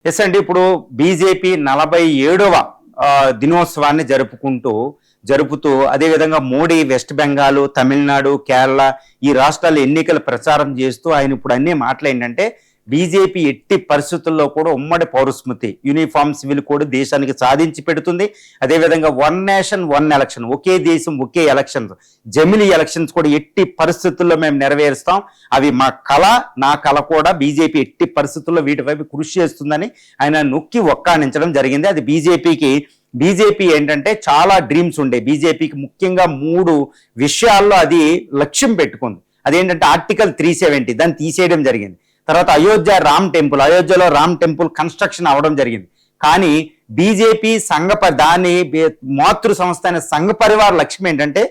Yes అండి. ఇప్పుడు BJP 47వ దినోత్సవాన్ని జరుపుతూ అదేవిధంగా మోడీ వెస్ట్ బెంగాల్, తమిళనాడు, కేరళ ఈ రాష్ట్రాల ఎన్నికల ప్రచారం చేస్తూ ఆయన ఇప్పుడు అన్ని మాటలు ఏంటంటే బీజేపీ ఎట్టి పరిస్థితుల్లో కూడా ఉమ్మడి పౌరస్మృతి యూనిఫామ్ సివిల్ కోడ్ దేశానికి సాధించి పెడుతుంది. అదేవిధంగా వన్ నేషన్ వన్ ఎలక్షన్, ఒకే దేశం ఒకే ఎలక్షన్, జమిలీ ఎలక్షన్స్ కూడా ఎట్టి పరిస్థితుల్లో మేము నెరవేరుస్తాం. అవి మా కళ, నా కళ కూడా. బీజేపీ ఎట్టి పరిస్థితుల్లో వీటి వైపు కృషి చేస్తుందని ఆయన నొక్కి ఒక్కానించడం జరిగింది. అది బీజేపీ ఏంటంటే చాలా డ్రీమ్స్ ఉండే బీజేపీకి ముఖ్యంగా 3 విషయాల్లో అది లక్ష్యం పెట్టుకుంది. అదేంటంటే ఆర్టికల్ 370 దాన్ని తీసేయడం జరిగింది. తర్వాత అయోధ్యలో రామ్ టెంపుల్ కన్స్ట్రక్షన్ అవడం జరిగింది. కానీ బీజేపీ దాని మాతృ సంస్థ అయిన సంఘ పరివార లక్ష్యం ఏంటంటే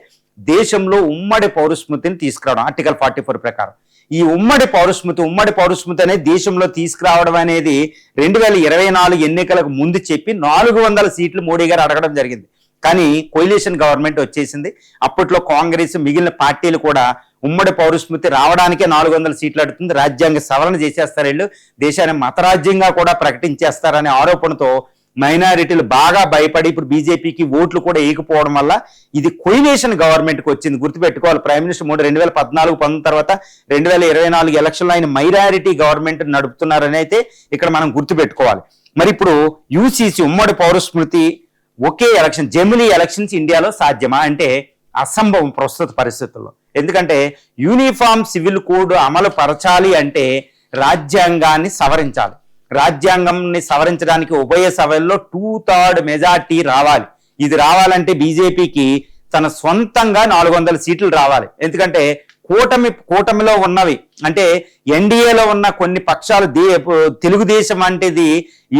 దేశంలో ఉమ్మడి పౌరస్మృతిని తీసుకురావడం. ఆర్టికల్ 44 ప్రకారం ఈ ఉమ్మడి పౌరస్మృతి అనేది దేశంలో తీసుకురావడం అనేది 2024 ఎన్నికలకు ముందు చెప్పి 400 సీట్లు మోడీ గారు అడగడం జరిగింది. కానీ కొయిలేషన్ గవర్నమెంట్ వచ్చేసింది. అప్పట్లో కాంగ్రెస్ మిగిలిన పార్టీలు కూడా ఉమ్మడి పౌరస్మృతి రావడానికే 400 సీట్లు అడుగుతుంది, రాజ్యాంగ సవరణ చేసేస్తారు, వీళ్ళు దేశాన్ని మతరాజ్యంగా కూడా ప్రకటించేస్తారనే ఆరోపణతో మైనారిటీలు బాగా భయపడి ఇప్పుడు బీజేపీకి ఓట్లు కూడా ఏకపోవడం వల్ల ఇది కొయిలేషన్ గవర్నమెంట్కి వచ్చింది. గుర్తుపెట్టుకోవాలి, ప్రైమ్ మినిస్టర్ మోడీ 2014 పొందిన తర్వాత 2024 ఎలక్షన్లో ఆయన మైనారిటీ గవర్నమెంట్ నడుపుతున్నారని అయితే ఇక్కడ మనం గుర్తుపెట్టుకోవాలి. మరి ఇప్పుడు యూసీసీ ఉమ్మడి పౌరస్మృతి ఒకే ఎలక్షన్, జమిలీ ఎలక్షన్స్ ఇండియాలో సాధ్యమా అంటే అసంభవం ప్రస్తుత పరిస్థితుల్లో. ఎందుకంటే యూనిఫామ్ సివిల్ కోడ్ అమలు పరచాలి అంటే రాజ్యాంగాన్ని సవరించాలి. రాజ్యాంగాన్ని సవరించడానికి ఉభయ సభల్లో 2/3 మెజార్టీ రావాలి. ఇది రావాలంటే బీజేపీకి తన సొంతంగా 400 సీట్లు రావాలి. ఎందుకంటే కూటమిలో ఉన్నవి అంటే ఎన్డీఏలో ఉన్న కొన్ని పక్షాలు తెలుగుదేశం అంటేది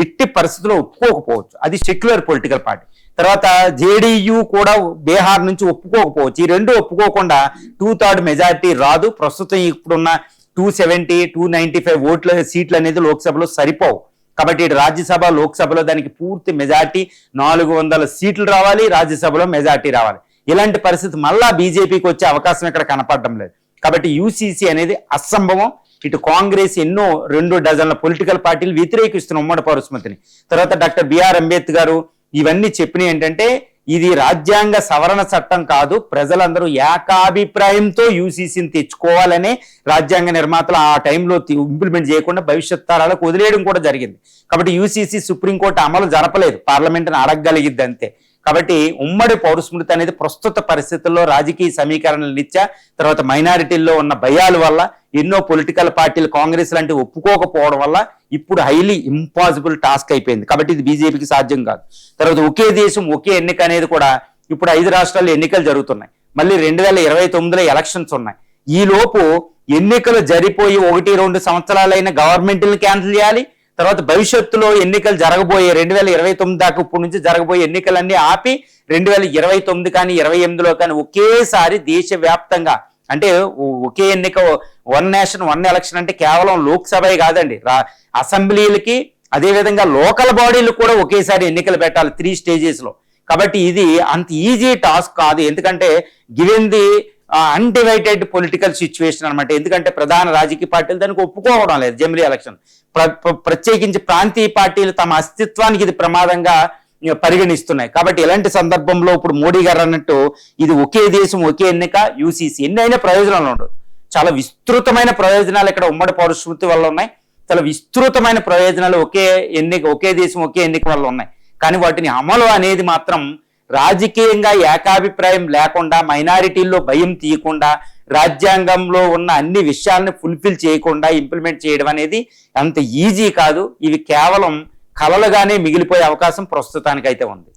ఎట్టి పరిస్థితుల్లో ఒప్పుకోకపోవచ్చు, అది సెక్యులర్ పొలిటికల్ పార్టీ. తర్వాత జేడీయూ కూడా బీహార్ నుంచి ఒప్పుకోకపోవచ్చు. ఈ రెండు ఒప్పుకోకుండా 2/3 మెజారిటీ రాదు. ప్రస్తుతం ఇప్పుడున్న 270, 295 సీట్లు అనేది లోక్సభలో సరిపోవు. కాబట్టి రాజ్యసభ, లోక్సభలో దానికి పూర్తి మెజార్టీ 400 సీట్లు రావాలి, రాజ్యసభలో మెజార్టీ రావాలి. ఇలాంటి పరిస్థితి మళ్ళా బీజేపీకి వచ్చే అవకాశం ఇక్కడ కనపడడం లేదు. కాబట్టి యూసీసీ అనేది అసంభవం. ఇటు కాంగ్రెస్ 2 డజన్ల పొలిటికల్ పార్టీలు వ్యతిరేకిస్తున్న ఉమ్మడి పౌరస్మృతిని. తర్వాత డాక్టర్ బిఆర్ అంబేద్కర్ గారు ఇవన్నీ చెప్పినవి ఏంటంటే ఇది రాజ్యాంగ సవరణ చట్టం కాదు, ప్రజలందరూ ఏకాభిప్రాయంతో యూసీసీని తెచ్చుకోవాలనే రాజ్యాంగ నిర్మాతలు ఆ టైంలో ఇంప్లిమెంట్ చేయకుండా భవిష్యత్ తరాలకు వదిలేయడం కూడా జరిగింది. కాబట్టి యూసీసీ సుప్రీంకోర్టు అమలు జరపలేదు, పార్లమెంటును అడగగలిగిద్ది అంతే. కాబట్టి ఉమ్మడి పౌరస్మృతి అనేది ప్రస్తుత పరిస్థితుల్లో రాజకీయ సమీకరణల రీత్యా, తర్వాత మైనారిటీల్లో ఉన్న భయాల వల్ల, ఎన్నో పొలిటికల్ పార్టీలు కాంగ్రెస్ లాంటివి ఒప్పుకోకపోవడం వల్ల ఇప్పుడు హైలీ ఇంపాసిబుల్ టాస్క్ అయిపోయింది. కాబట్టి ఇది బీజేపీకి సాధ్యం కాదు. తర్వాత ఒకే దేశం ఒకే ఎన్నిక అనేది కూడా ఇప్పుడు 5 రాష్ట్రాల్లో ఎన్నికలు జరుగుతున్నాయి. మళ్ళీ 2029లో ఎలక్షన్స్ ఉన్నాయి. ఈ లోపు ఎన్నికలు జరిపోయి 1-2 సంవత్సరాలైన గవర్నమెంట్ని క్యాన్సిల్ చేయాలి. తర్వాత భవిష్యత్తులో ఎన్నికలు జరగబోయే 2029 దాకా ఇప్పటి నుంచి జరగబోయే ఎన్నికలన్నీ ఆపి 2029 కానీ 28లో కానీ ఒకేసారి దేశవ్యాప్తంగా అంటే ఒకే ఎన్నిక, వన్ నేషన్ వన్ ఎలక్షన్ అంటే కేవలం లోక్సభే కాదండి, అసెంబ్లీలకి అదేవిధంగా లోకల్ బాడీలు కూడా ఒకేసారి ఎన్నికలు పెట్టాలి 3 స్టేజెస్లో. కాబట్టి ఇది అంత ఈజీ టాస్క్ కాదు. ఎందుకంటే given the undivided political situation అనమాట. ఎందుకంటే ప్రధాన రాజకీయ పార్టీలు దానికి ఒప్పుకోవడం లేదు. జమిలీ ఎలక్షన్ ప్రత్యేకించి ప్రాంతీయ పార్టీలు తమ అస్తిత్వానికి ఇది ప్రమాదంగా పరిగణిస్తున్నాయి. కాబట్టి ఇలాంటి సందర్భంలో ఇప్పుడు మోడీ గారు అన్నట్టు ఇది ఒకే దేశం ఒకే ఎన్నిక, యూసీసీ ఎన్నైనా ప్రయోజనాలు ఉండవు. చాలా విస్తృతమైన ప్రయోజనాలు ఇక్కడ ఉమ్మడి పౌరస్మృతి వల్ల ఉన్నాయి. చాలా విస్తృతమైన ప్రయోజనాలు ఒకే దేశం ఒకే ఎన్నిక వల్ల ఉన్నాయి. కానీ వాటిని అమలు అనేది మాత్రం రాజకీయంగా ఏకాభిప్రాయం లేకుండా, మైనారిటీల్లో భయం తీయకుండా, రాజ్యాంగంలో ఉన్న అన్ని విషయాలను ఫుల్ఫిల్ చేయకుండా ఇంప్లిమెంట్ చేయడం అనేది అంత ఈజీ కాదు. ఇవి కేవలం కలలుగానే మిగిలిపోయే అవకాశం ప్రస్తుతానికైతే ఉంది.